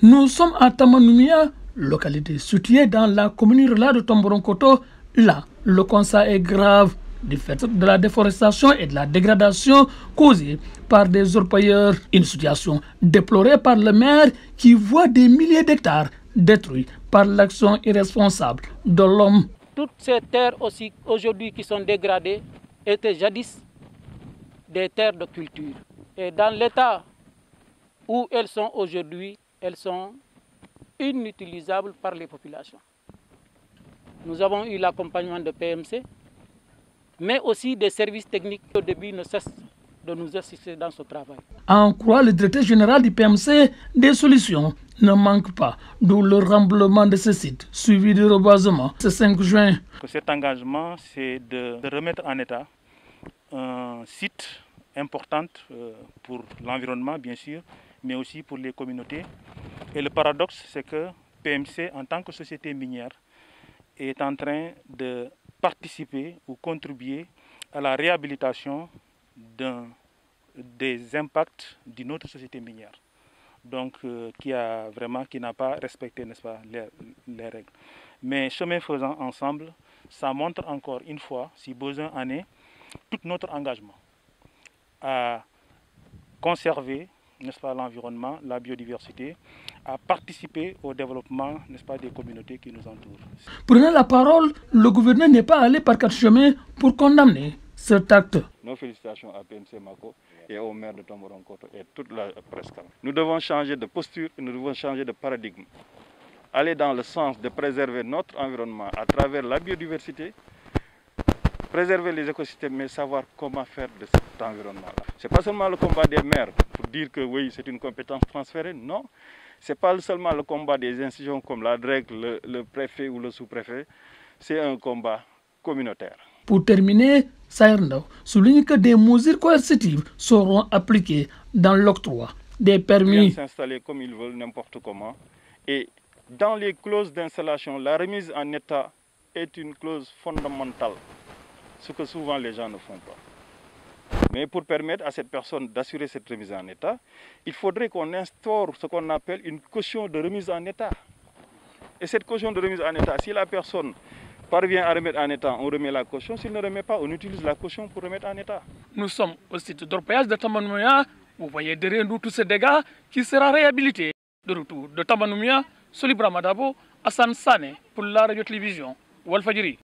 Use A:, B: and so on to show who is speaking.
A: Nous sommes à Tamanoumia, localité située dans la commune rurale de Tomboronkoto. Là, le constat est grave du fait de la déforestation et de la dégradation causée par des orpailleurs. Une situation déplorée par le maire qui voit des milliers d'hectares détruits par l'action irresponsable de l'homme.
B: Toutes ces terres aussi aujourd'hui qui sont dégradées étaient jadis des terres de culture. Et dans l'état où elles sont aujourd'hui, elles sont inutilisables par les populations. Nous avons eu l'accompagnement de PMC, mais aussi des services techniques qui au début ne cessent de nous assister dans ce travail.
A: En croit le directeur général du PMC, des solutions ne manquent pas, d'où le remblement de ce site, suivi de reboisement ce 5 juin.
C: Cet engagement, c'est de remettre en état un site important pour l'environnement, bien sûr, mais aussi pour les communautés. Et le paradoxe, c'est que PMC, en tant que société minière, est en train de participer ou contribuer à la réhabilitation des impacts d'une autre société minière, donc qui n'a pas respecté, n'est-ce pas, les règles. Mais chemin faisant ensemble, ça montre encore une fois, si besoin en est, tout notre engagement à conserver, n'est-ce pas, l'environnement, la biodiversité, à participer au développement, n'est-ce pas, des communautés qui nous entourent.
A: Prenant la parole, le gouverneur n'est pas allé par quatre chemins pour condamner cet acte.
D: Nos félicitations à PMC Mako et au maire de Tomboronkoto et toute la presse. Nous devons changer de posture et nous devons changer de paradigme. Aller dans le sens de préserver notre environnement à travers la biodiversité, préserver les écosystèmes, mais savoir comment faire de cet environnement-là. Ce n'est pas seulement le combat des maires pour dire que oui, c'est une compétence transférée, non. Ce n'est pas seulement le combat des institutions comme la DREC, le préfet ou le sous-préfet, c'est un combat communautaire.
A: Pour terminer, Saïrndao souligne que des mesures coercitives seront appliquées dans l'octroi des permis.
D: Ils viennent s'installer comme ils veulent, n'importe comment. Et dans les clauses d'installation, la remise en état est une clause fondamentale, ce que souvent les gens ne font pas. Mais pour permettre à cette personne d'assurer cette remise en état, il faudrait qu'on instaure ce qu'on appelle une caution de remise en état. Et cette caution de remise en état, si la personne parvient à remettre en état, on remet la caution. S'il ne remet pas, on utilise la caution pour remettre en état.
A: Nous sommes au site d'orpaillage de Tamanoumia. Vous voyez derrière nous tous ces dégâts qui sera réhabilité. De retour de Tamanoumia, Solibra Madabo, Hassan Sané pour la radio-télévision Walfadjri.